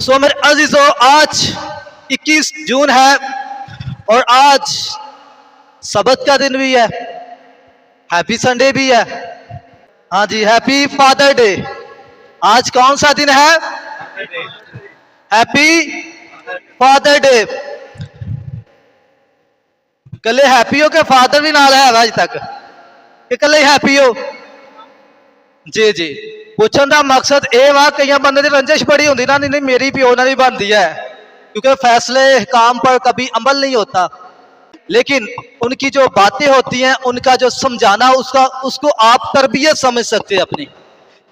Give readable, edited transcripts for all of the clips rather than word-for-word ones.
सो मेरे अजीजों, आज 21 जून है और आज सबत का दिन भी है, हैप्पी संडे भी है। हाँ जी, हैप्पी फादर डे। आज कौन सा दिन है? Happy father day. कल हैप्पी हो के फादर भी नाल है अज तक कि कल हैप्पी हो? जी जी, पूछने का मकसद ये वा, कई बंदे की रंजिश बड़ी होती ना, नहीं मेरी प्यो नाल ही बनती है, क्योंकि फैसले काम पर कभी अमल नहीं होता। लेकिन उनकी जो बातें होती हैं, उनका जो समझाना, उसको आप तरबियत समझ सकते हैं अपनी,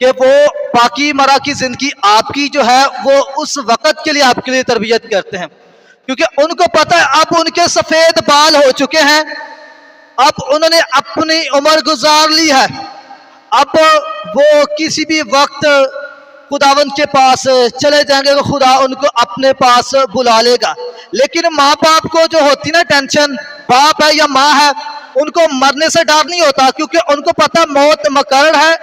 कि वो बाकी मरा की जिंदगी आपकी जो है वो उस वक़्त के लिए आपके लिए तरबियत करते हैं, क्योंकि उनको पता है अब उनके सफ़ेद बाल हो चुके हैं, अब उन्होंने अपनी उम्र गुजार ली है, अब वो किसी भी वक्त खुदावंद के पास चले जाएंगे, तो खुदा उनको अपने पास बुला लेगा। लेकिन माँ बाप को जो होती ना टेंशन, बाप है या माँ है, उनको मरने से डर नहीं होता, क्योंकि उनको पता मौत मुकर्रर है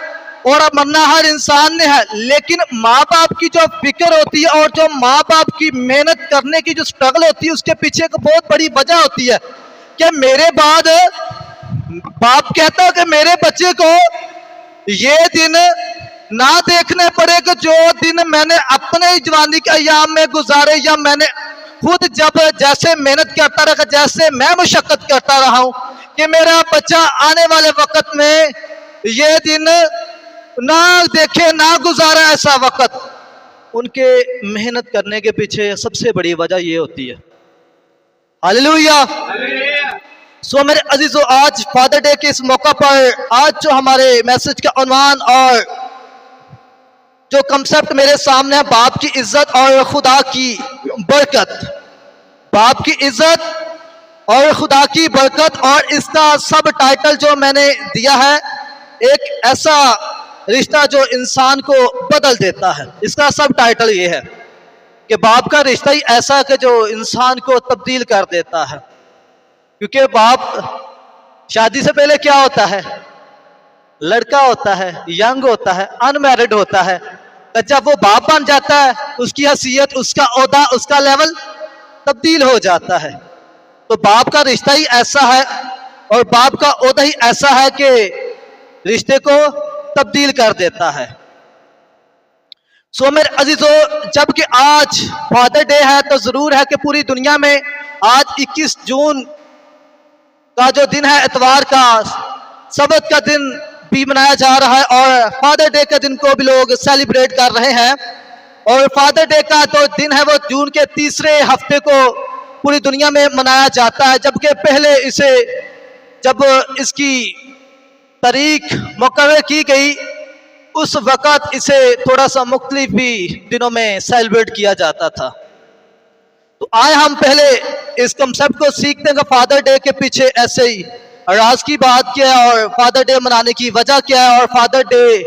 और मरना हर इंसान ने है। लेकिन माँ बाप की जो फिक्र होती है और जो माँ बाप की मेहनत करने की जो स्ट्रगल होती है, उसके पीछे एक बहुत बड़ी वजह होती है कि मेरे बाद बाप कहता है कि मेरे बच्चे को ये दिन ना देखने पड़े कि जो दिन मैंने अपने जवानी के अयाम में गुजारे, या मैंने खुद जब जैसे मेहनत करता रहा, जैसे मैं मुशक्कत करता रहा हूं, कि मेरा बच्चा आने वाले वक्त में ये दिन ना देखे, ना गुजारा ऐसा वक्त। उनके मेहनत करने के पीछे सबसे बड़ी वजह ये होती है। हालेलुया। सो मेरे अजीजों, आज फादर डे के इस मौका पर आज जो हमारे मैसेज का उन्वान और जो कंसेप्ट मेरे सामने है, बाप की इज्जत और खुदा की बरकत। बाप की इज्जत और खुदा की बरकत, और इसका सब टाइटल जो मैंने दिया है, एक ऐसा रिश्ता जो इंसान को बदल देता है। इसका सब टाइटल ये है कि बाप का रिश्ता ही ऐसा है कि जो इंसान को तब्दील कर देता है। क्योंकि बाप, शादी से पहले क्या होता है? लड़का होता है, यंग होता है, अनमैरिड होता है। जब वो बाप बन जाता है, उसकी हैसियत, उसका ओहदा, उसका लेवल तब्दील हो जाता है। तो बाप का रिश्ता ही ऐसा है और बाप का ओहदा ही ऐसा है कि रिश्ते को तब्दील कर देता है। सो मेरे अजीजों, जबकि आज फादर डे है, तो जरूर है कि पूरी दुनिया में आज 21 जून का जो दिन है, इतवार का, सबत का दिन भी मनाया जा रहा है, और फादर डे के दिन को भी लोग सेलिब्रेट कर रहे हैं। और फादर डे का जो दिन है वो जून के तीसरे हफ्ते को पूरी दुनिया में मनाया जाता है, जबकि पहले इसे, जब इसकी तारीख मुकर्रर की गई, उस वक़्त इसे थोड़ा सा मुख्तलिफ भी दिनों में सेलिब्रेट किया जाता था। तो आए हम पहले इस कंसेप्ट को सीखते हैं कि फादर डे के पीछे ऐसे ही राज की बात क्या है, और फादर डे मनाने की वजह क्या है, और फादर डे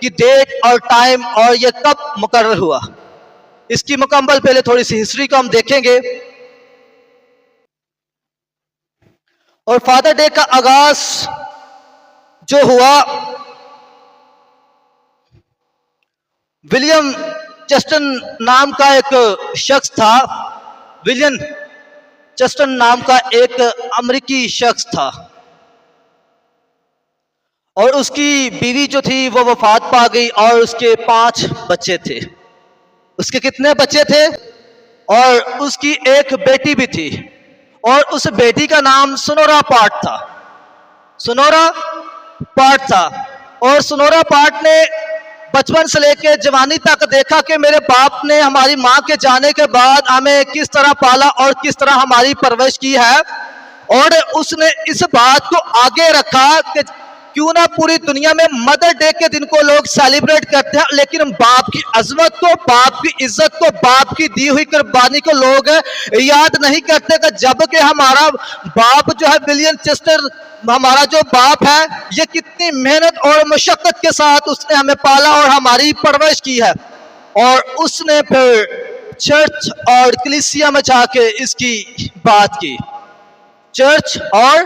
की डेट और टाइम और ये कब मुकर्रर हुआ। इसकी मुकम्मल पहले थोड़ी सी हिस्ट्री को हम देखेंगे। और फादर डे का आगाज जो हुआ, विलियम चेस्टन नाम का एक शख्स था। विलियम चेस्टन नाम का एक अमेरिकी शख्स था, और उसकी बीवी जो थी वो वफात पा गई, और उसके 5 बच्चे थे। उसके कितने बच्चे थे? और उसकी एक बेटी भी थी, और उस बेटी का नाम सोनोरा पार्ट था। सोनोरा पार्ट था। और सोनोरा पार्ट ने बचपन से लेकर जवानी तक देखा कि मेरे बाप ने हमारी माँ के जाने के बाद हमें किस तरह पाला और किस तरह हमारी परवरिश की है, और उसने इस बात को आगे रखा कि क्यों ना पूरी दुनिया में मदर डे के दिन को लोग सेलिब्रेट करते हैं, लेकिन बाप की अजमत को, बाप की इज्जत को, बाप की दी हुई कुर्बानी को लोग याद नहीं करते। कि जबकि हमारा बाप जो है, विलियम चेस्टर, हमारा जो बाप है, ये कितनी मेहनत और मशक्कत के साथ उसने हमें पाला और हमारी परवरिश की है। और उसने फिर चर्च और कलीसिया में जाके इसकी बात की। चर्च और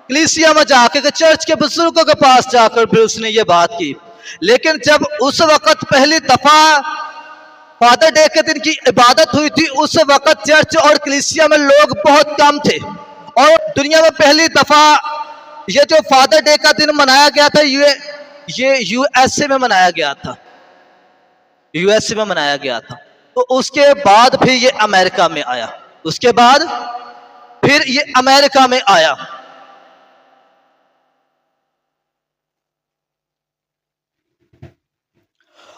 कलीसिया में जाकर, चर्च के बुजुर्गों के पास जाकर फिर उसने ये बात की। लेकिन जब उस वक्त पहली दफा फादर डे के दिन की इबादत हुई थी। उस वक्त चर्च और कलीसिया में लोग बहुत कम थे और दुनिया में पहली दफा ये जो फादर डे का दिन मनाया गया था ये यूएसए में मनाया गया था, यूएसए में मनाया गया था। तो उसके बाद फिर ये अमेरिका में आया, उसके बाद फिर ये अमेरिका में आया।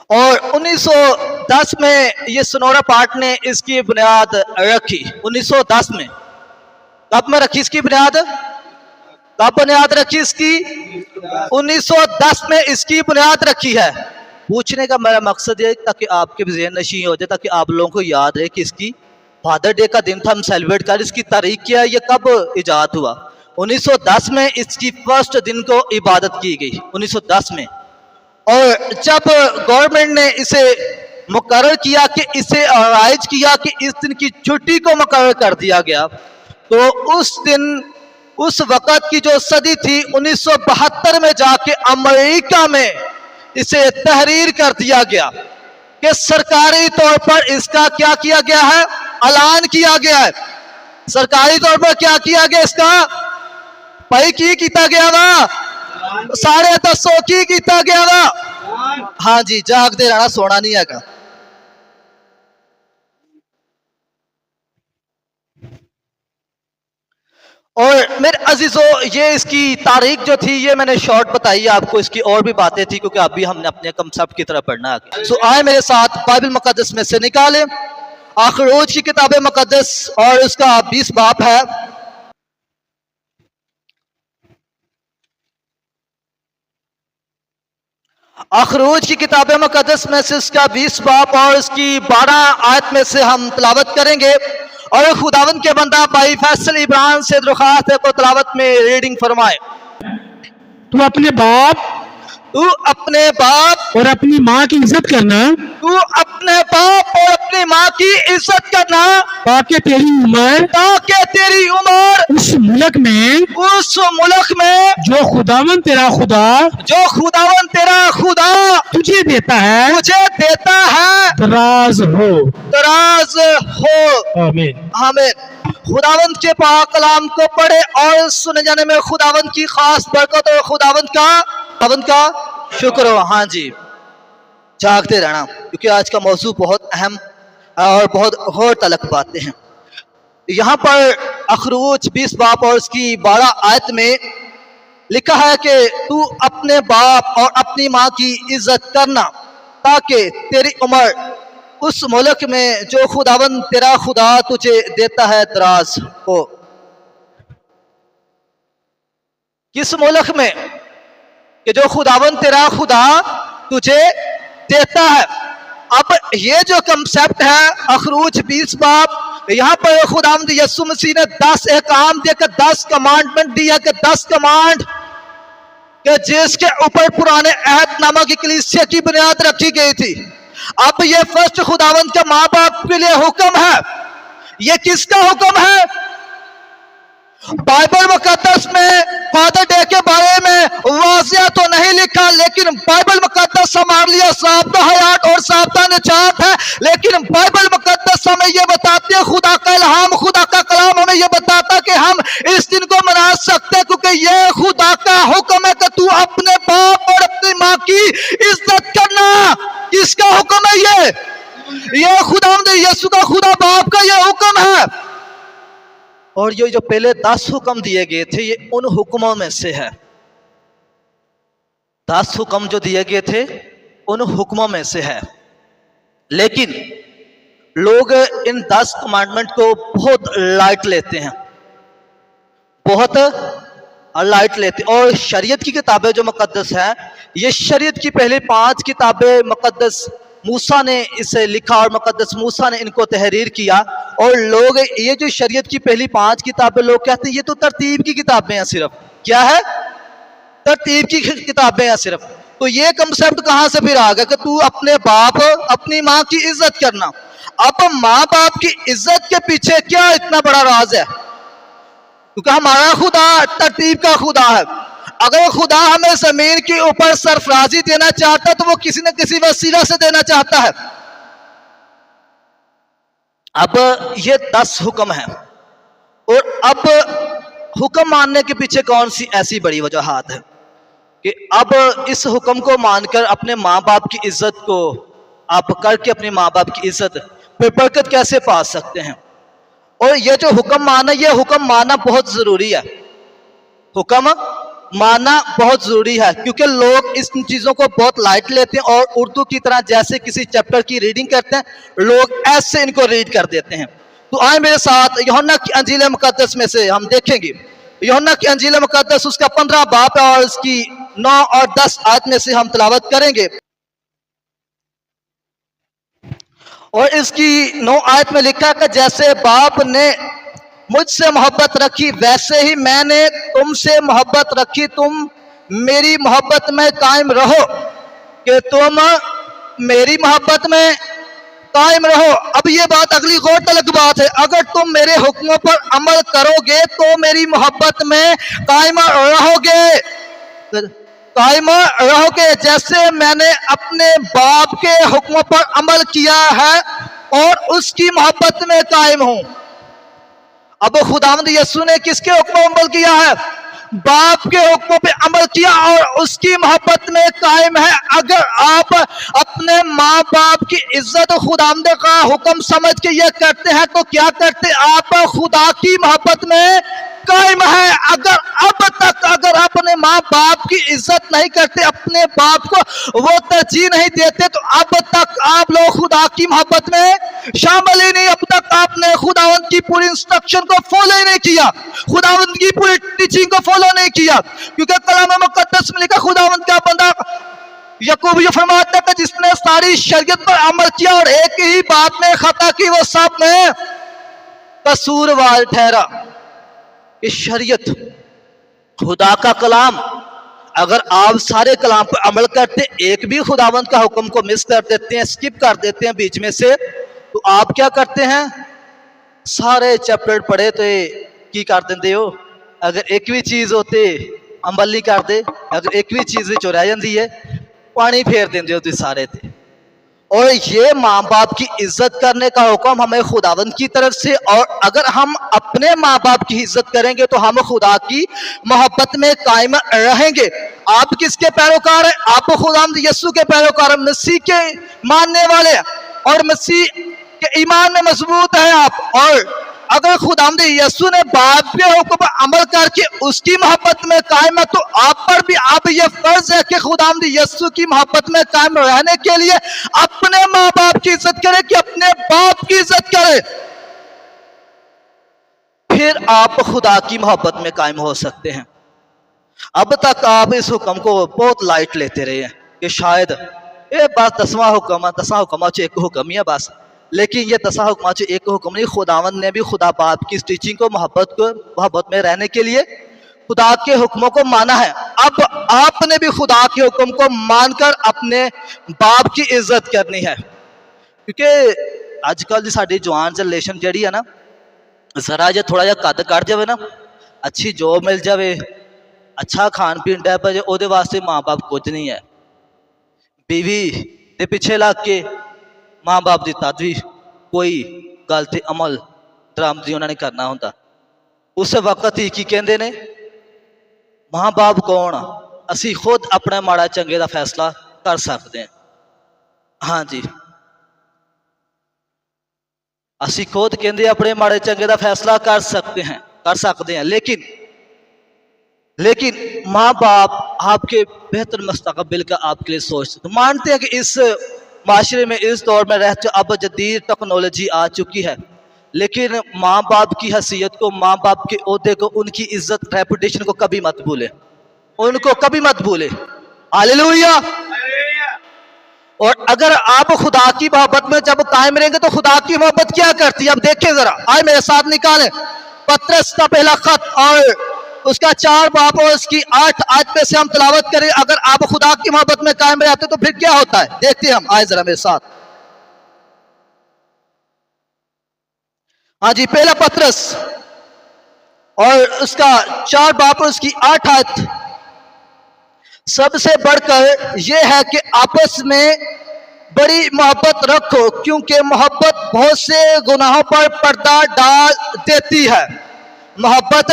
और 1910 में ये सोनोरा पार्क ने इसकी बुनियाद रखी। 1910 में, कब में रखी इसकी बुनियाद, कब बुनियाद रखी इसकी? 1910 में इसकी बुनियाद रखी है। पूछने का मेरा मकसद ये ताकि आपके भी ज़हन नशीं हो जाए, ताकि आप लोगों को याद रहे कि इसकी फादर डे का दिन था, हम सेलिब्रेट कर, इसकी तारीख क्या है, ये कब इजाद हुआ। 1910 में इसकी फर्स्ट दिन को इबादत की गई, 1910 में। और जब गवर्नमेंट ने इसे मुकर्रर किया कि इसे राइज किया कि इस दिन की छुट्टी को मुकर्रर कर दिया गया, तो उस दिन, उस वक़्त की जो सदी थी 1972 में जाके अमेरिका में इसे तहरीर कर दिया गया कि सरकारी तौर पर इसका क्या किया गया है, ऐलान किया गया है। सरकारी तौर पर क्या किया गया इसका भाई, की किया गया वा 10:30 की किया गया वा। हाँ जी, जागते रहना, सोना नहीं है। और मेरे अजीजों, ये इसकी तारीख जो थी ये मैंने शॉर्ट बताई आपको, इसकी और भी बातें थी क्योंकि अभी हमने अपने कंसेप्ट की तरफ पढ़ना है। सो आए मेरे साथ बाइबल मुकद्दस में से निकाले अखरोज की किताब मुकद्दस और उसका 20 बाब है। अखरोज की किताब मुकद्दस में से इसका 20 बाब और उसकी 12 आयत में से हम तलावत करेंगे। और खुदावंद के बंदा भाई फैसल इब्राहिम से दरख्वास्त है को तलावत में रीडिंग फरमाए। तू अपने बाप और अपनी माँ की इज्जत करना, तू अपने बाप और अपनी माँ की इज्जत करना, ताकि तेरी उम्र उस मुल्क में जो खुदावन तेरा खुदा तुझे देता है दराज हो। आमीन। आमीन। खुदावंद के पाक कलाम को पढ़े और सुने जाने में खुदावंद की खास बरकत और खुदावंद का शुक्र हो। हाँ जी, जागते रहना क्योंकि आज का मौजू बहुत अहम और बहुत गौर तलब बातें हैं। यहाँ पर अखरोज 20 बाब और उसकी 12 आयत में लिखा है कि तू अपने बाप और अपनी माँ की इज्जत करना ताकि तेरी उम्र उस मुल्क में जो खुदावंद तेरा खुदा तुझे देता है दराज हो। किस मुल्क में कि जो खुदावंद तेरा खुदा तुझे देता है। अब ये जो कंसेप्ट है अखरोज 20 बाब, यहाँ पर खुदावंद यीशु मसीह ने 10 एहकाम देकर 10 कमांडमेंट दिया कि 10 कमांड कि जिसके ऊपर पुराने अहदनामा की कलीसिया की बुनियाद रखी गई थी। अब ये फर्स्ट खुदावंद के माँ बाप के लिए हुक्म है। ये किसका हुक्म है? बाइबल मुकद्दस में फादर डे के बारे में वाज़िया तो नहीं लिखा, लेकिन बाइबल मुकद्दस हमारे लिए साबता हयात और साबता निजात है। लेकिन बाइबल मुकद्दस हमें यह बताती है, खुदा का इल्हाम, खुदा का कलाम हमें यह बताता कि हम इस दिन को मना सकते हैं क्योंकि यह खुदा का हुक्म है कि तू अपने बाप और अपनी माँ की इज्जत करना। किसका हुक्म है ये खुदावंद यीशु का खुदा बाप का यह हुक्म है। और ये जो पहले 10 हुक्म दिए गए थे ये उन हुक्मों में से है। 10 हुक्म जो दिए गए थे उन हुक्मों में से है। लेकिन लोग इन 10 कमांडमेंट को बहुत लाइट लेते हैं, बहुत लाइट लेते हैं। और शरीयत की किताबें जो मुकद्दस है, ये शरीयत की पहले 5 किताबें मुकद्दस मूसा ने इसे लिखा और मुकद्दस मूसा ने इनको तहरीर किया। और लोग ये जो शरीयत की पहली 5 किताबें लोग कहते हैं ये तो तरतीब की किताबें हैं, सिर्फ क्या है, तरतीब की किताबें हैं सिर्फ। तो ये कंसेप्ट कहां से फिर आ गया कि तू अपने बाप अपनी माँ की इज्जत करना। अब माँ बाप की इज्जत के पीछे क्या इतना बड़ा राज है? क्योंकि हमारा खुदा तरतीब का खुदा है। अगर खुदा हमें जमीन के ऊपर सरफराजी देना चाहता है तो वो किसी न किसी वसीला से देना चाहता है। अब ये 10 हुक्म है, और अब हुक्म मानने के पीछे कौन सी ऐसी बड़ी वजूहात है कि अब इस हुक्म को मानकर अपने माँ बाप की इज्जत को आप करके अपने माँ बाप की इज्जत पे बरकत कैसे पा सकते हैं। और ये जो हुक्म माना, ये हुक्म माना बहुत जरूरी है। हुक्म माना बहुत जरूरी है, क्योंकि लोग इस चीजों को बहुत लाइट लेते हैं और उर्दू की तरह जैसे किसी चैप्टर की रीडिंग करते हैं, लोग ऐसे इनको रीड कर देते हैं। तो आए मेरे साथ यूहन्ना की अंजील मुकद्दस में से हम देखेंगे। यूहन्ना की अंजील मुकद्दस उसका 15 बाब है और उसकी 9 और 10 आयत में से हम तिलावत करेंगे। और इसकी 9 आयत में लिखा है कि जैसे बाप ने मुझसे मोहब्बत रखी वैसे ही मैंने तुमसे मोहब्बत रखी, तुम मेरी मोहब्बत में कायम रहो कि तुम मेरी मोहब्बत में कायम रहो। अब ये बात अगली गौरतलब बात है, अगर तुम मेरे हुक्मों पर अमल करोगे तो मेरी मोहब्बत में कायम रहोगे, कायम रहोगे जैसे मैंने अपने बाप के हुक्मों पर अमल किया है और उसकी मोहब्बत में कायम हूं। अब खुदावंद यीशु ने किसके हुक्म पर अमल किया है? बाप के हुक्मों पे अमल किया और उसकी मोहब्बत में कायम है। अगर आप अपने माँ बाप की इज्जत खुदावंद का हुक्म समझ के ये करते हैं तो क्या करते? आप खुदा की मोहब्बत में कायम है। अगर अब तक अगर अपने माँ बाप की इज्जत नहीं करते, अपने बाप को वो तरजीह नहीं देते, तो अब तक आप लोग खुदा की मोहब्बत में शामिल ही नहीं। अब तक आपने खुदावंद की पूरी इंस्ट्रक्शन को फॉलो ही नहीं किया, खुदावंद की पूरी टीचिंग को फॉलो नहीं किया। क्योंकि कलाम मुकद्दस में लिखा खुदावंद का बंदा याकूब ये फरमाता है कि जिसने सारी शरीयत पर अमल किया और एक ही बात में खता की, वो सब में कसूरवार ठहरा। इस शरीयत खुदा का कलाम, अगर आप सारे कलाम पर अमल करते, एक भी खुदावंद का हुक्म को मिस कर देते हैं, स्किप कर देते हैं बीच में से, तो आप क्या करते हैं? सारे चैप्टर पढ़े तो की कर देंगे हो। अगर एक भी चीज होते अमल नहीं करते, अगर एक भी चीज रह जाती है, पानी फेर देंगे हो सारे थे। और ये माँ बाप की इज्जत करने का हुक्म हमें खुदावंद की तरफ से, और अगर हम अपने माँ बाप की इज्जत करेंगे तो हम खुदा की मोहब्बत में कायम रहेंगे। आप किसके पैरोकार हैं? आप खुदावंद यीशु के पैरोकार, मसीह के मानने वाले और मसीह के ईमान में मजबूत है आप। और अगर खुदावंद यीशु ने बाप के हुक्म पर अमल करके उसकी मोहब्बत में कायम है, तो आप पर भी अब यह फर्ज है कि खुदावंद यीशु की मोहब्बत में कायम रहने के लिए अपने माँ बाप की इज्जत करें, कि अपने बाप की इज्जत करें, फिर आप खुदा की मोहब्बत में कायम हो सकते हैं। अब तक आप इस हुक्म को बहुत लाइट लेते रहे हैं कि शायद ये बस 10वां हुक्म है, 10वां हुक्म एक हुक्म ही है बस। लेकिन ये 10 हुक्म एक हुक्म नहीं, खुदावंद ने भी खुदा बाप की इस टीचिंग को मोहब्बत में रहने के लिए खुदा के हुक्मों को माना है। अब आपने भी खुदा के हुक्म को मानकर अपने बाप की इज्जत करनी है। क्योंकि आजकल जी साडी जवान जनरेशन जी है ना, जरा जो थोड़ा जा कद कट जाए ना, अच्छी जॉब मिल जाए, अच्छा खान पीन डै पे, ਉਹਦੇ वास्ते माँ बाप कुछ नहीं है। बीवी के पिछे लग के माँ बाप की तद भी कोई गल ते अमल दरामदी उन्होंने करना होंदा। उस वक्त ही की कहते ने, माँ बाप कौन? असी खुद अपने माड़ा चंगे का फैसला कर सकते हैं। हाँ जी, असी खुद कहते अपने माड़े चंगे का फैसला कर सकते हैं। लेकिन माँ बाप आपके बेहतर मुस्तकबिल का आपके लिए सोचते, तो मानते हैं कि इस माशरे में, इस दौर में रहते अब जदीद टेक्नोलॉजी आ चुकी है, लेकिन माँ बाप की हैसियत को, माँ बाप के ओहदे को, उनकी इज्जत, रेपुटेशन को कभी मत भूले, उनको कभी मत भूले। हालेलुया। और अगर आप खुदा की मोहब्बत में जब कायम रहेंगे तो खुदा की मोहब्बत क्या करती है? अब देखें जरा, आए मेरे साथ निकालें पतरस का पहला खत और उसका 4 बाब और उसकी 8 आयत पे से हम तिलावत करें। अगर आप खुदा की मोहब्बत में कायम रहते तो फिर क्या होता है, देखते हैं हम। आए जरा मेरे साथ। हाँ जी, पहला पतरस और उसका 4 बाब और उसकी 8 आयत। सबसे बढ़कर यह है कि आपस में बड़ी मोहब्बत रखो, क्योंकि मोहब्बत बहुत से गुनाहों पर पर्दा डाल देती है। मोहब्बत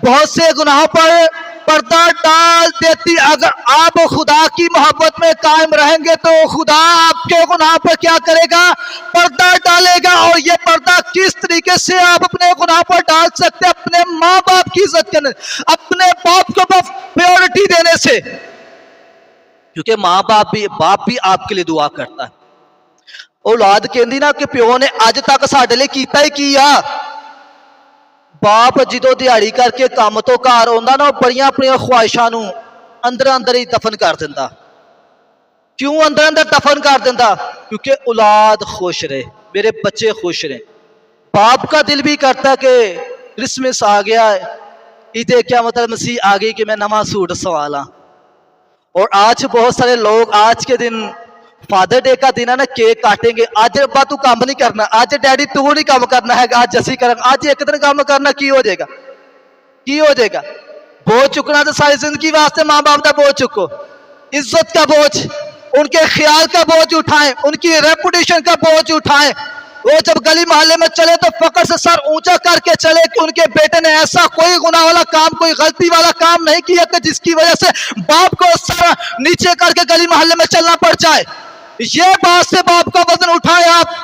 बहुत से गुनाहों पर पर्दा डाल देती। अगर आप खुदा की मोहब्बत में कायम रहेंगे तो खुदा आपके गुनाह पर क्या करेगा? पर्दा डालेगा। और ये पर्दा किस तरीके से आप अपने गुनाह पर डाल सकते हैं? अपने माँ बाप की इज्जत करने, अपने बाप को प्रायोरिटी देने से, क्योंकि माँ बाप भी आपके लिए दुआ करता है। औलाद कहती ना कि प्यो ने अज तक साडे लिए कीता ही किया। बाप जो दिहाड़ी करके काम तो घर आंदा ना, बड़िया अपनी ख्वाहिशां नूं अंदर अंदर ही दफन कर दिंदा। क्यों अंदर अंदर दफन कर दिंदा? क्योंकि औलाद खुश रहे, मेरे बच्चे खुश रहे। बाप का दिल भी करता है कि क्रिसमस आ गया है, ईद क्या मतलब मसीह आ गई कि मैं नवा सूट सवाला। और आज बहुत सारे लोग आज के दिन फादर डे का दिन है ना, केक काटेंगे। आज अब्बा तू काम नहीं करना, आज डैडी तू नहीं काम करना है, आज जसी कर, आज एक दिन काम करना की हो जाएगा? की हो जाएगा? बोझ चुकना तो सारी जिंदगी वास्ते माँ बाप का बोझ चुको, इज्जत का बोझ, उनके ख्याल का बोझ उठाएं, उनकी रेपुटेशन का बोझ उठाएं। वो जब गली मोहल्ले में चले तो फकर से सर ऊंचा करके चले कि उनके बेटे ने ऐसा कोई गुनाह वाला काम, कोई गलती वाला काम नहीं किया कि जिसकी वजह से बाप को सर नीचे करके गली मोहल्ले में चलना पड़ जाए। ये बात से बाप का वजन उठाए आप।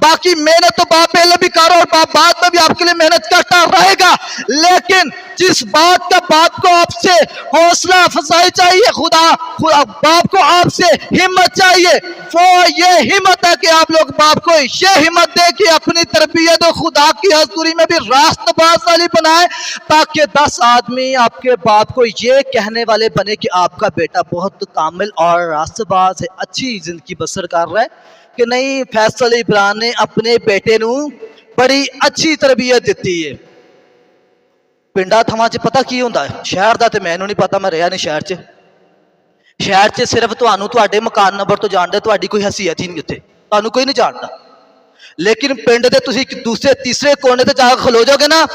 बाकी मेहनत तो बाप पहले भी करो और बाप बाद में भी आपके लिए मेहनत करता रहेगा। लेकिन जिस बात का बाप को आपसे हौसला अफजाई चाहिए, खुदा बाप को आपसे हिम्मत चाहिए, वो ये हिम्मत है कि आप लोग बाप को ये हिम्मत दे कि अपनी तरबियत और खुदा की हजूरी में भी रास्तबाज वाली बनाए, ताकि 10 आदमी आपके बाप को ये कहने वाले बने कि आपका बेटा बहुत कामिल और रास्तबाज है, अच्छी जिंदगी बसर कर रहा है। कि नहीं, फैसल इमरान ने अपने बेटे नू बड़ी अच्छी तरबियत दी है। पिंडा थमां च पता की होंदा है, शहर का तो मैनू नहीं पता, मैं रहा नहीं शहर च। शहर च सिर्फ तुहानू तुहाडे मकान नंबर तो जानते, तुहाडी कोई हैसियत ही नहीं उत्थे, तुहानू कोई नहीं जानता। लेकिन पिंड दे तुसीं दूसरे तीसरे कोने ते जाके खलो जाओगे ना,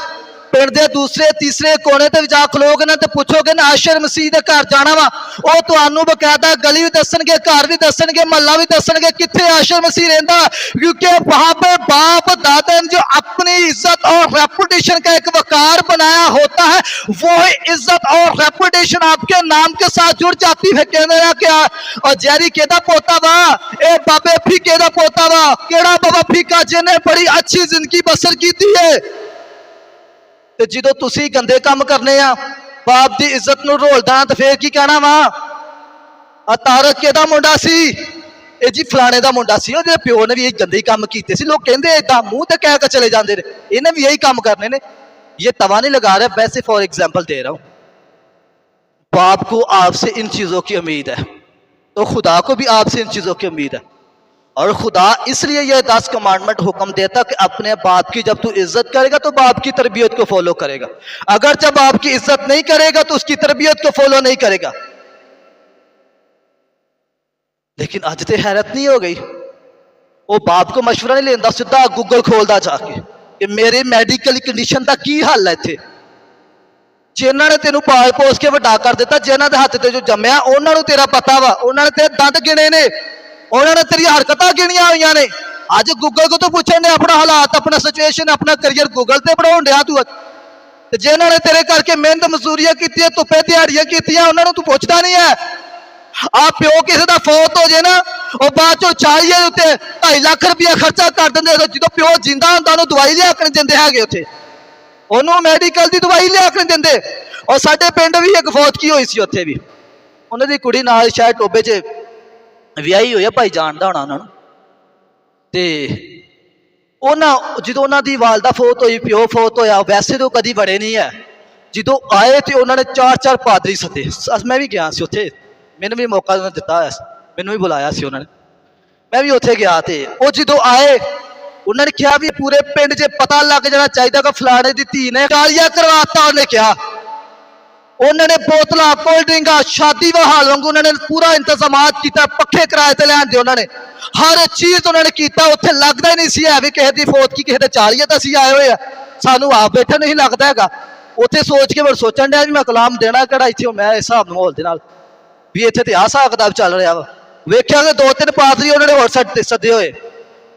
पिंड दे दूसरे तीसरे कोने ते जा खलोगे ना तो पूछोगे ना आशर मसीह दे घर जाना वा, वो तुहानू बकायदा गली भी दसणगे, घर भी दसणगे, महल्ला भी दसणगे कित्थे आशर मसीह रहिंदा। क्योंकि वहां पे बाप दादा ने जो अपनी इज्जत और रेपुटेशन का एक वकार बनाया होता है, वो इज्जत और रेपुटेशन आपके नाम के साथ जुड़ जाती है। कहने लगा क्या और जैरी केदा पोता वा, ए बाबे फी केदा पोता वा, केड़ा बाबा फीका जिन्हें बड़ी अच्छी जिंदगी बसर की है। तो जो तुसी गंदे काम करने आ, बाप की इज्जत नूं रोलदा तो फिर की कहना वा, तारक केदा मुंडा सी, ए जी फलाने दा मुंडा सी, ओहदे प्यो ने भी यही गंदे काम कीते सी। लोग कहंदे इदां मुंह ते कह के चले जांदे ने, इन्हें भी यही काम करने ने। ये तवा नहीं लगा रहा, वैसे फॉर एग्जाम्पल दे रहा हूं। बाप को आपसे इन चीजों की उम्मीद है, तो खुदा को भी आपसे इन चीजों की उम्मीद है। और खुदा इसलिए यह 10 कमांडमेंट हुक्म देता कि अपने बाप की जब तू इज्जत करेगा तो बाप की तरबियत को फॉलो करेगा, अगर जब बाप की इज्जत नहीं करेगा तो उसकी तरबियत को फॉलो नहीं करेगा। लेकिन आज तो हैरत नहीं हो गई, वो बाप को मशवरा नहीं लेंदा, सीधा गूगल खोलदा जाके कि मेरे मेडिकल कंडीशन का की हाल है। इत्थे जिन्होंने तेन पाल पोस के वड्डा कर दिता, जिन्होंने हाथ ते जो जम्मिया उन्होंने तेरा पता वा, उन्होंने तेरे दंद गिने ने, उन्होंने तेरी हरकत गिनिया हुई ने। अज गूगल को तो पूछे ने अपना हालात, अपना सिचुएशन, अपना करियर गूगल से पढ़ाउण दिया तू। जिन्होंने तेरे करके मेहनत मजदूरियां की, धुप्पे दिहाड़ियां की, उन्होंने तू पूछता नहीं है। आप प्यो किसी का फौत हो जाए ना, और बाद चो 40 उत्ते 2.5 लाख रुपया खर्चा कर देंगे, जो प्यो जिंदा होंदा उन्होंने दवाई लिया के नहीं देंदे हैगे उत्थे, उन्होंने मेडिकल की दवाई लिया के नहीं देंदे। और साडे पिंड भी एक फौत की हुई सी, उत्थे भी उन्होंने कुड़ी नाल शायद टोबे च विआही हुई है, भाई जानदा होना उन्होंने। ते जो उन्होंने दी वालदा फौत हुई, प्यो फौत होया, वैसे तो कभी बड़े नहीं है। जो आए तो उन्होंने 4 पादरी सदे, मैं भी गया सी उत्थे, मैंने भी मौका दिता, मैंने भी बुलाया सी उन्होंने, मैं भी उत्थे गया। तो जो आए उन्होंने कहा भी पूरे पिंड च पता लग जाना चाहिए कि फलाने की धी ने गालियां करवाता। उन्हें कहा, उन्होंने बोतल कोल्ड ड्रिंक शादी बहाल वांगू उन्होंने पूरा इंतजाम किया, पखे किराए ते लैंदे, उन्होंने हर चीज उन्होंने किया। उत्थे लगता ही नहीं सी है भी किसी की फौत की, किसी के 40 तो असीं आए हुए, सानू आप बैठे नहीं लगता है। उत्थे सोच के मैं सोचन दिया भी मैं कलाम देना किहड़ा इत्थे, मैं इस हिसाब माहौल दे नाल भी इत्थे ते आ हिसाब किताब चल रहा वा, वेख्या कि 2-3 पादरी उन्होंने और सदे हुए,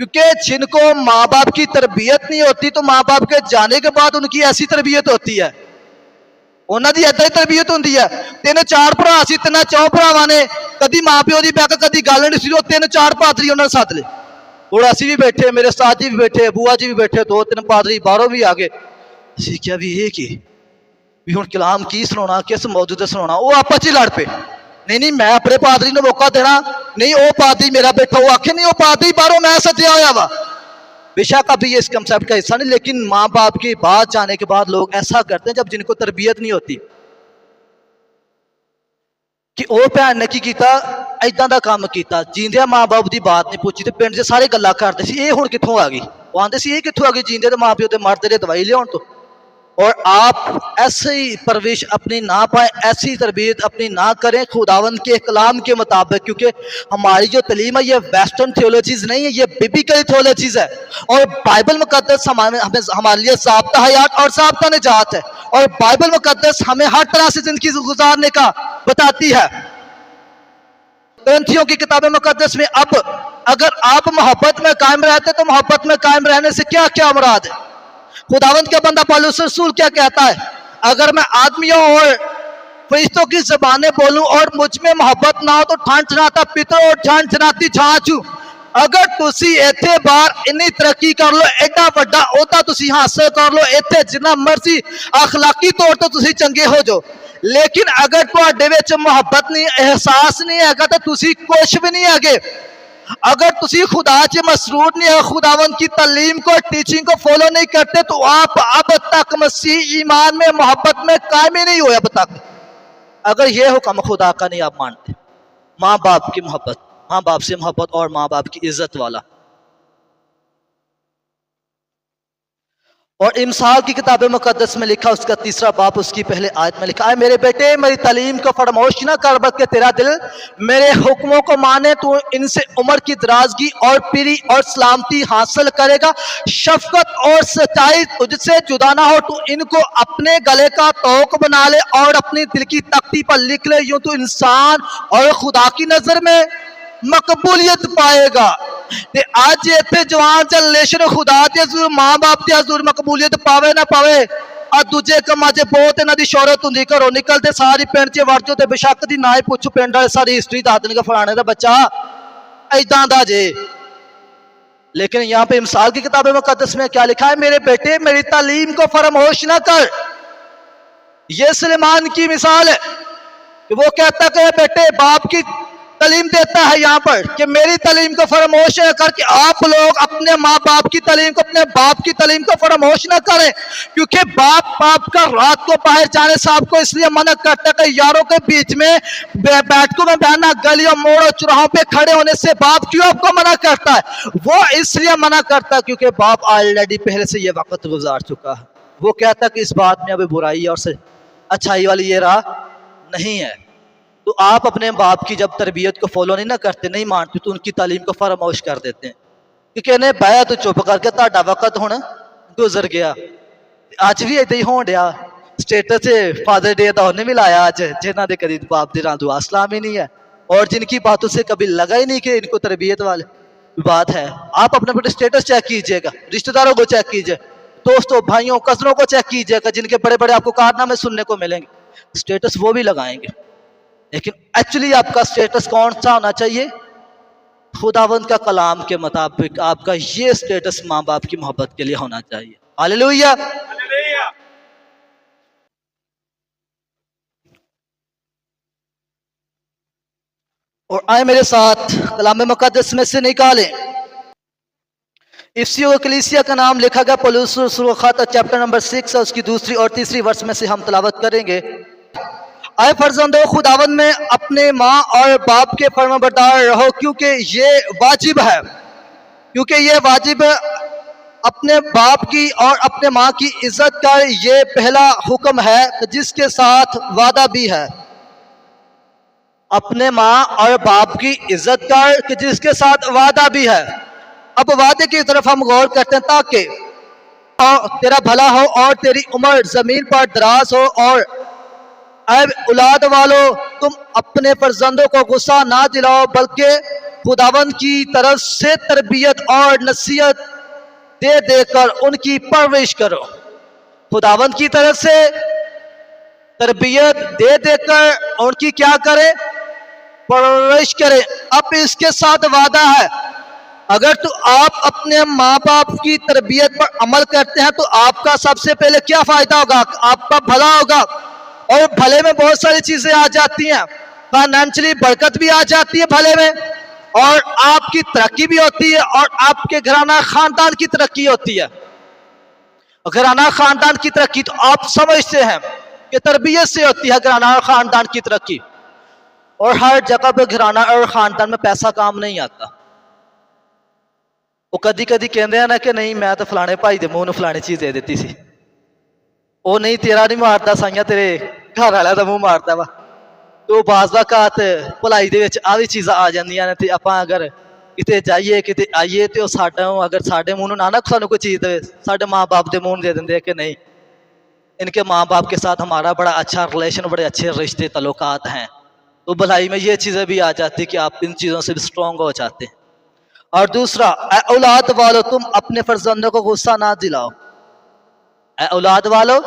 क्योंकि जिनको माँ बाप की तरबियत नहीं होती तो माँ बाप के जाने के बाद उनकी ऐसी तरबियत होती है, उन्होंने दी ऐसा ही तरबियत होती है। 3-4 भरा सी, 3-4 भरावां ने कदी माँ प्यो की बैक कदी गल नहीं सी, 3-4 पादरी उन्होंने सद ले। और असी भी बैठे, मेरे उस्ताद जी भी बैठे, बुआ जी भी बैठे, 2-3 पादरी बाहरों भी आ गए। असी क्या भी ये की भी हुण कलाम की सुनाना, किस मौजू ते सुनाना। वो आपस च लड़ पे, नहीं नहीं मैं अपने पादरी को मौका देना, नहीं वो पादरी मेरा बैठा, वो आखे नहीं वो पादरी बाहरों मैं सद्या होया वा। बेशक अभी ये इस कंसेप्ट का हिस्सा नहीं, लेकिन माँ बाप की बात जाने के बाद लोग ऐसा करते हैं जब जिनको तरबियत नहीं होती कि वो भैन ने की किया, इदा का काम किया, जींदे माँ बाप की बात नहीं पूछी, तो पिंड से सारे गल्लां करते सी, ये हुण कित्थों आ गई। वो आंदे सी ये कित्थों आ गई, जींदे तो माँ प्यो ते मरदे रहे दवाई लियाउण तो। और आप ऐसी परवरिश अपनी ना पाए, ऐसी तरबियत अपनी ना करें खुदावंद के कलाम के मुताबिक, क्योंकि हमारी जो तलीम है ये वेस्टर्न थियोलॉजीज नहीं है, ये बिब्लिकल थियोलॉजीज है। और बाइबल मुकद्दस हमारे लिए ज़ाब्ता हयात और ज़ाब्ता निजात है, और बाइबल मुकद्दस हमें हर तरह से जिंदगी गुजारने का बताती है। ग्रंथियों की किताब मुकद्दस में अब अगर आप मोहब्बत में कायम रहते तो मोहब्बत में कायम रहने से क्या क्या मुराद है। खुदावंद का बंदा पौलुस रसूल क्या कहता है, अगर मैं आदमियों और फरिश्तों की ज़बानें बोलूं और मुझ में मोहब्बत ना हो तो ठंड छनाता पितर और ठंड छनाती छाछ हूं। अगर तुसी इत्थे बार इन्नी तरक्की कर लो, एडा वड्डा ओहदा तुसी हासिल कर लो, इत्थे जिन्ना मर्जी अखलाकी तौर तो तुसी चंगे हो जाओ, लेकिन अगर तुहाडे विच मोहब्बत नहीं, एहसास नहीं हैगा तो तुसी कुछ भी नहीं हैगे। अगर तुसी खुदा च मसरूर नहीं है, खुदावंद की तालीम को, टीचिंग को फॉलो नहीं करते, तो आप अब तक मसीह ईमान में मोहब्बत में कायम ही नहीं हुए अब तक। अगर ये हुक्म खुदा का नहीं आप मानते, माँ बाप की मोहब्बत, माँ बाप से मोहब्बत और माँ बाप की इज्जत वाला। और इमसाल की किताब मुकद्दस में लिखा, उसका 3रा बाब उसकी पहले आयत में लिखा है, मेरे बेटे मेरी तालीम को फरमोश न कर, बल्कि तेरा दिल मेरे हुक्मों को माने, तो इनसे उम्र की दराजगी और पीरी और सलामती हासिल करेगा। शफकत और सच्चाई तुझसे जुदा ना हो, तू इनको अपने गले का तोक बना ले और अपनी दिल की तख्ती पर लिख ले, यूं तो इंसान और खुदा की नजर में मकबूलियत पाएगा। ते आज इत्थे जवान जनरेशन खुदा ते हजूर माँ बाप ते हजूर मकबूलियत पावे ना पावे, आ दूजे कमां च बहुत इन्हां दी शोहरत हुंदी, घरों निकलते सारी पिंड च वड़ जाओ ते बेशक दी ना ही पुछो, पिंड वाले सारी हिस्ट्री दस देणगे, फलाने दा बच्चा इदां दा जे। लेकिन यहाँ पे मिसाल की किताब मुकद्दस में क्या लिखा है, मेरे बेटे मेरी तालीम को फरामोश ना कर। ये सुलेमान की मिसाल है कि वो कहता है बेटे बाप की तालीम देता है यहाँ पर कि मेरी तालीम को फरामोश न कर, कि आप लोग अपने माँ बाप की तालीम को, अपने बाप की तालीम को फरामोश न करें, क्योंकि बाप का रात को बाहर जाने से आपको इसलिए मना करता है कि यारों के बीच में बैठकों में बहना, गलियों मोड़ों चौराहों पे खड़े होने से बाप क्यों आपको मना करता है? वो इसलिए मना करता है क्योंकि बाप ऑलरेडी पहले से ये वक्त गुजार चुका है। वो कहता है कि इस बात में अभी बुराई और अच्छाई वाली ये राह नहीं है। तो आप अपने बाप की जब तरबियत को फॉलो नहीं ना करते, नहीं मानते, तो उनकी तालीम को फरामोश कर देते हैं कि कहने बाया तो चुप करके ताड़ा वक्त हुण गुजर गया। अज भी इदा ही होण दिया, स्टेटस से फादर डे का उन्हें भी लाया अज, जिन्हों के कभी बाप के दुआ सलाम ही नहीं है और जिनकी बातों से कभी लगा ही नहीं कि इनको तरबियत वाले बात है। आप अपने अपने स्टेटस चेक कीजिएगा, रिश्तेदारों को चेक कीजिए, दोस्तों भाइयों कजनों को चेक कीजिएगा, जिनके बड़े बड़े आपको कारनामे सुनने को मिलेंगे, स्टेटस वो भी लगाएंगे। लेकिन एक्चुअली आपका स्टेटस कौन सा होना चाहिए? खुदावंद का कलाम के मुताबिक आपका ये स्टेटस माँ बाप की मोहब्बत के लिए होना चाहिए। हालेलुया। और आए मेरे साथ कलाम मुकद्दस में से निकालें इफ्सियों कलीसिया का नाम लिखा गया पौलुस रसूल खत चैप्टर नंबर 6 और उसकी 2 और 3 वर्ष में से हम तलावत करेंगे। आए फर्जंदो खुदावंद में अपने माँ और बाप के फरमाबरदार रहो, क्योंकि ये वाजिब है, क्योंकि ये वाजिब है। अपने बाप की और अपने माँ की इज्जत कर, ये पहला हुक्म है जिसके साथ वादा भी है। अपने माँ और बाप की इज्जत कर कि जिसके साथ वादा भी है। अब वादे की तरफ हम गौर करते हैं, ताकि तेरा भला हो और तेरी उम्र जमीन पर दराज हो और ऐ औलाद वालों, तुम अपने फर्जंदों को गुस्सा ना दिलाओ, बल्कि खुदावंद की तरफ से तरबियत और नसीहत दे देकर उनकी परवरिश करो। खुदावंद की तरफ से तरबियत दे देकर उनकी क्या करें? परवरिश करें। अब इसके साथ वादा है, अगर तो आप अपने माँ बाप की तरबियत पर अमल करते हैं तो आपका सबसे पहले क्या फायदा होगा? आपका भला होगा। और भले में बहुत सारी चीजें आ जाती हैं, फाइनेंशियली बरकत भी आ जाती है भले में, और आपकी तरक्की भी होती है, और आपके घराना खानदान की तरक्की होती है। घराना खानदान की तरक्की तो आप समझते हैं कि तरबियत से होती है घराना और खानदान की तरक्की। और हर जगह पे घराना और खानदान में पैसा काम नहीं आता। वो कदी कदी कहते हैं ना कि नहीं मैं तो फलाने भाई दे मूँह फलानी चीज दे देती सी, वो नहीं तेरा नहीं मारता साइया तेरे घर वाला का मुंह मारता वा। तो बाज़ वक़ात भलाई दे विच आ भी चीज़ां आ जांदियां ने, ते आपां अगर किते जाइए किते आइए तो साडा अगर साडे मूँह ना सानू कोई चीज़ दे, साडे माँ बाप दे मूँह दे देंगे कि नहीं इनके माँ बाप के साथ हमारा बड़ा अच्छा रिलेशन, बड़े अच्छे रिश्ते तल्लुकात हैं। तो भलाई में ये चीज़ें भी आ जाती कि आप इन चीज़ों से भी स्ट्रॉन्ग हो जाते हैं। और दूसरा, ऐ औलाद वालों, तुम अपने फर्जंदों को गुस्सा ना दिलाओ। ऐ औलाद वालों,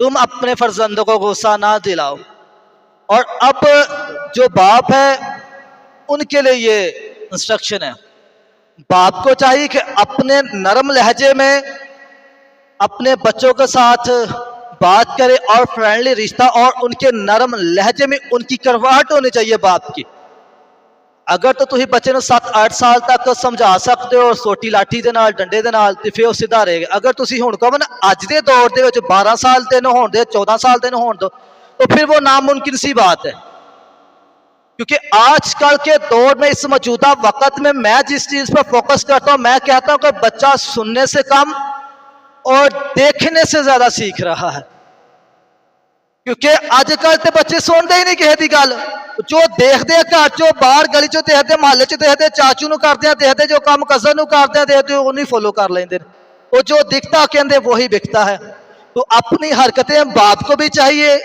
तुम अपने फर्जंदों को गुस्सा ना दिलाओ। और अब जो बाप है उनके लिए ये इंस्ट्रक्शन है, बाप को चाहिए कि अपने नरम लहजे में अपने बच्चों के साथ बात करे और फ्रेंडली रिश्ता, और उनके नरम लहजे में उनकी करवाहट होनी चाहिए बाप की। अगर तो तुम बच्चे ने 7-8 साल तक समझा सकते हो सोटी लाठी दे नाल डंडे दे नाल, ते फिर वो सीधा रहेगा। अगर तुम हुण कहो ना अज दे दौर दे विच 12 साल दे न होण दे, 14 साल दे न होण दो, तो फिर वो नामुमकिन सी बात है। क्योंकि आजकल के दौर में, इस मौजूदा वक्त में, मैं जिस चीज पर फोकस करता हूं, मैं कहता हूं कि बच्चा सुनने से कम और देखने से ज्यादा सीख रहा है। क्योंकि आजकल तो बच्चे सुनते ही नहीं किसी की गल, जो देखते हैं घर चो बाहर गली चो देखते, मोहल्ले च देखते, चाचू नूं करते हैं देखते, जो काम कजन नूं करते हैं देखते, उन्हीं फॉलो कर लेंगे। वो जो दिखता कहते वही बिकता है। तो अपनी हरकतें बाप को भी चाहिए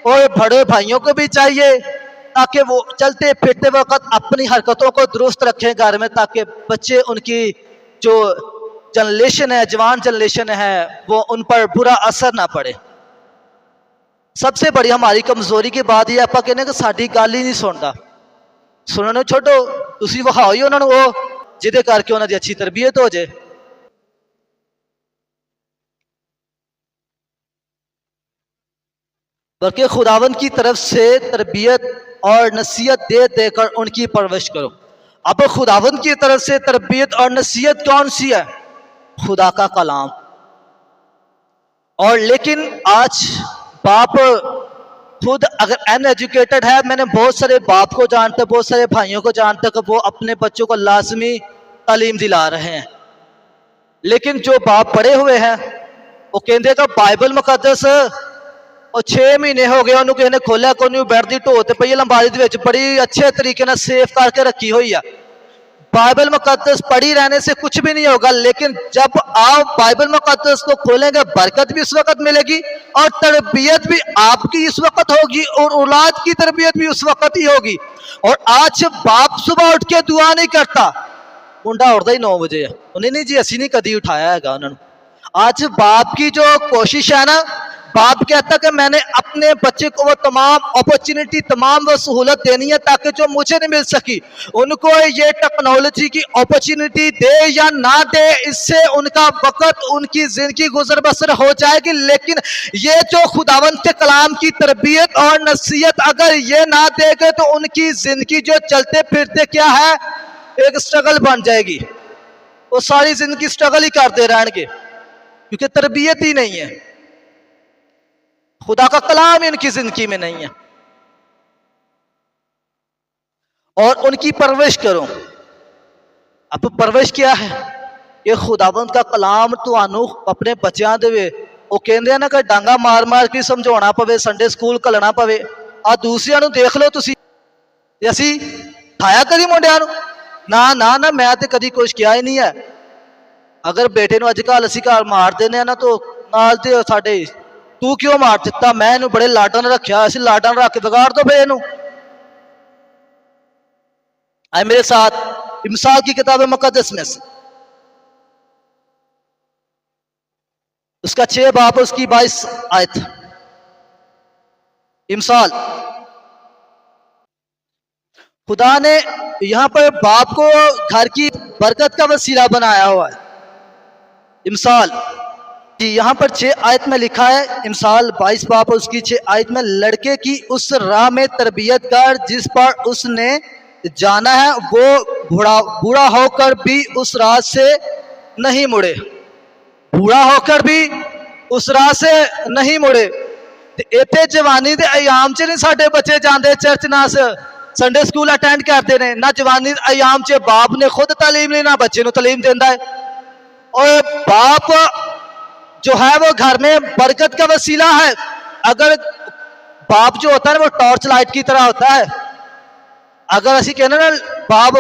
और बड़े भाइयों को भी चाहिए, ताकि वो चलते फिरते वक्त अपनी हरकतों को दुरुस्त रखें घर में, ताकि बच्चे, उनकी जो जनरेशन है, जवान जनरेशन है, वो उन पर बुरा असर ना पड़े। सबसे बड़ी हमारी कमजोरी की बात यह आप कहने कि साडी गल ही नहीं सुनता। सुनने छोड़ो, तुसी विखाओ ही उन्होंने वो जिदे करके उन्होंने अच्छी तरबियत हो जाए। बल्कि खुदावंद की तरफ से तरबियत और नसीहत दे देकर उनकी परवरिश करो। अब खुदावंद की तरफ से तरबियत और नसीहत कौन सी है? खुदा का कलाम। और लेकिन आज बाप खुद अगर अनएजुकेटेड है, मैंने बहुत सारे बाप को जानते, बहुत सारे भाइयों को जानते कि वो अपने बच्चों को लाजमी तालीम दिला रहे हैं। लेकिन जो बाप पढ़े हुए हैं वो कहते कि बाइबल मुकद्दस और 6 महीने हो गए उन्होंने किसी ने खोलिया को नहीं, बैठ दी ढो ते पई अलमारी दे विच बड़ी अच्छे तरीके से सेफ करके रखी हुई है। बाइबल मुकद्दस पढ़ी रहने से कुछ भी नहीं होगा, लेकिन जब आप बाइबल मुकद्दस को खोलेंगे बरकत भी उस वक्त मिलेगी और तरबियत भी आपकी इस वक्त होगी और औलाद की तरबियत भी उस वक्त ही होगी। और आज बाप सुबह उठ के दुआ नहीं करता, मुंडा उठता ही 9 बजे है, उन्हें नहीं जी असी नहीं कभी उठाया है उन्होंने। आज बाप की जो कोशिश है ना, बाप कहता कि मैंने अपने बच्चे को वो तमाम अपॉर्चुनिटी, तमाम वो सहूलत देनी है ताकि जो मुझे नहीं मिल सकी उनको ये टेक्नोलॉजी की अपॉर्चुनिटी दे या ना दे, इससे उनका वक्त, उनकी जिंदगी गुजर बसर हो जाएगी। लेकिन ये जो खुदावंद के कलाम की तरबियत और नसीहत अगर ये ना देगे तो उनकी जिंदगी जो चलते फिरते क्या है, एक स्ट्रगल बन जाएगी। वो सारी जिंदगी स्ट्रगल ही करते रहेंगे क्योंकि तरबियत ही नहीं है, खुदा का कलाम इनकी जिंदगी में नहीं है। और उनकी परवरिश करो। अब परवरिश क्या है? ये खुदावंद का कलाम तुहानू अपने बच्चों दे, वो कहते हैं ना कि डांगा मार मार के समझाना पवे, संडे स्कूल घलना पवे। आ दूसरिया नू देख लो तुसी, असी ठाया कदी मुंडिया नू? ना ना ना, मैं तो कदी कुछ किया ही नहीं है। अगर बेटे नू अजकल असी घर मार देने ना तो नाल ते साडे तू क्यों मार दिता, मैं इन्हू बड़े लाडा ने रखा, असं लाडा रख के बिगाड़ दो फिर इन्हू। आए मेरे साथ इमसाल की किताब मुकद्दस में से उसका 6 बाब उसकी 22 आयत। इमसाल, खुदा ने यहां पर बाप को घर की बरकत का वसीला बनाया हुआ है। इमसाल जी यहां पर 6 आयत में लिखा है, इमसाल 22 बाब उसकी 6 आयत में, लड़के की उस राह में तरबियत कर जिस पर उसने जाना है, वो बूढ़ा होकर भी उस राह से नहीं मुड़े। बूढ़ा होकर भी उस राह से नहीं मुड़े। इतने जवानी के अयाम च नहीं साडे बच्चे जाते चर्च, ना संडे स्कूल अटेंड करते हैं, ना जवानी अयाम च बाप ने खुद तालीम ली ना बच्चे को तालीम देता है। और बाप जो है वो घर में बरकत का वसीला है। अगर बाप जो होता है वो टॉर्च लाइट की तरह होता है। अगर असी कहना ना बाप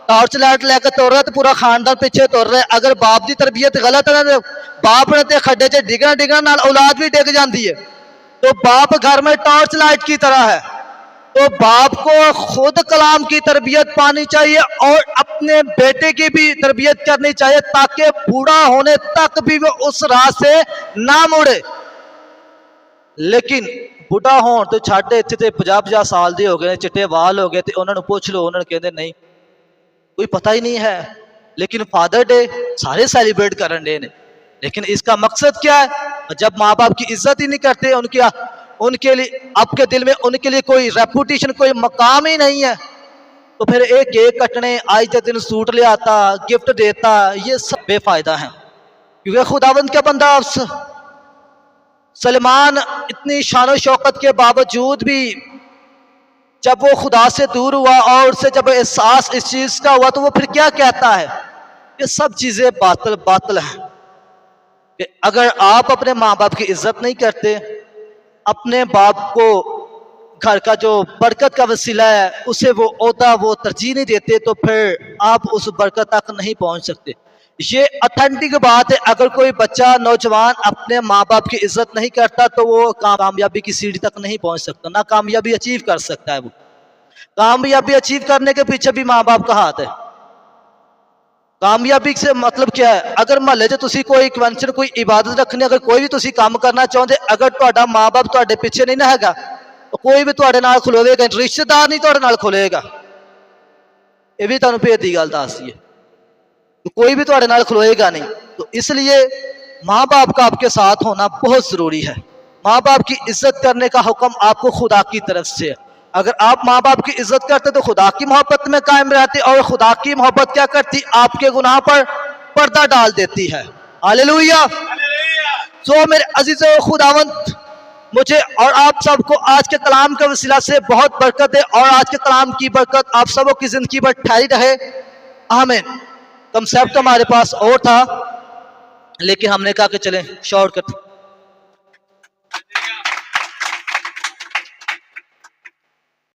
टॉर्च लाइट लेकर तुर रहा तो पूरा खानदान पीछे तुर रहा है। अगर बाप की तरबियत गलत है ना, बाप ने तो खड्डे च डिगना नाल औलाद भी डिग जाती है। तो बाप घर में टॉर्च लाइट की तरह है। तो बाप को खुद कलाम की तरबियत पानी चाहिए और अपने बेटे की भी तरबियत करनी चाहिए, ताकि बूढ़ा होने तक भी वो उस राह से ना मुड़े। लेकिन बुढ़ा होने तो छाड़े, इतने 50-50 साल के हो गए, चिट्टे वाल हो गए, तो उन्होंने पूछ लो, उन्होंने कहते नहीं कोई पता ही नहीं है। लेकिन फादर डे सारे सेलिब्रेट करन डे ने, लेकिन इसका मकसद क्या है? जब माँ बाप की इज्जत ही नहीं करते, उनके लिए आपके दिल में उनके लिए कोई रेपुटेशन, कोई मकाम ही नहीं है, तो फिर एक केक कटने, आज के दिन सूट ले आता, गिफ्ट देता, ये सब बेफायदा है। क्योंकि खुदावंद का बंदा सलमान इतनी शान और शौकत के बावजूद भी जब वो खुदा से दूर हुआ और उससे जब एहसास इस चीज का हुआ, तो वो फिर क्या कहता है? ये सब चीजें बातिल हैं। कि अगर आप अपने माँ बाप की इज्जत नहीं करते, अपने बाप को घर का जो बरकत का वसीला है उसे वो ओहदा वो तरजीह नहीं देते, तो फिर आप उस बरकत तक नहीं पहुंच सकते। ये ऑथेंटिक बात है। अगर कोई बच्चा नौजवान अपने माँ बाप की इज्जत नहीं करता, तो वो कामयाबी की सीढ़ी तक नहीं पहुंच सकता, ना कामयाबी अचीव कर सकता है। वो कामयाबी अचीव करने के पीछे भी माँ बाप का हाथ है। कामयाबी से मतलब क्या है? अगर महल्ले च तुसी कोई कन्वेंशन, कोई इबादत रखनी, अगर कोई भी तुसी काम करना चाहते, अगर तुहाडा माँ बाप तुहाडे पीछे नहीं ना हैगा, तो कोई भी तुहाडे नाल खलोवेगा, रिश्तेदार नहीं तुहाडे नाल खलोएगा। ये भी तुहानू भेद दी गल दस दईए, तो कोई भी तुहाडे नाल खलोएगा नहीं। तो इसलिए माँ बाप का आपके साथ होना बहुत जरूरी है। माँ बाप की इज्जत करने का हुक्म आपको खुदा की तरफ से है। अगर आप माँ बाप की इज्जत करते तो खुदा की मोहब्बत में कायम रहते, और खुदा की मोहब्बत क्या करती? आपके गुनाह पर पर्दा डाल देती है। हालेलुया। तो मेरे अजीज खुदावंद, मुझे और आप सबको आज के कलाम के वसीला से बहुत बरकत है, और आज के कलाम की बरकत आप सबों की जिंदगी पर ठहरी रहे। आमीन। कंसेप्ट हमारे पास और था, लेकिन हमने कहा कि चलें शॉर्टकट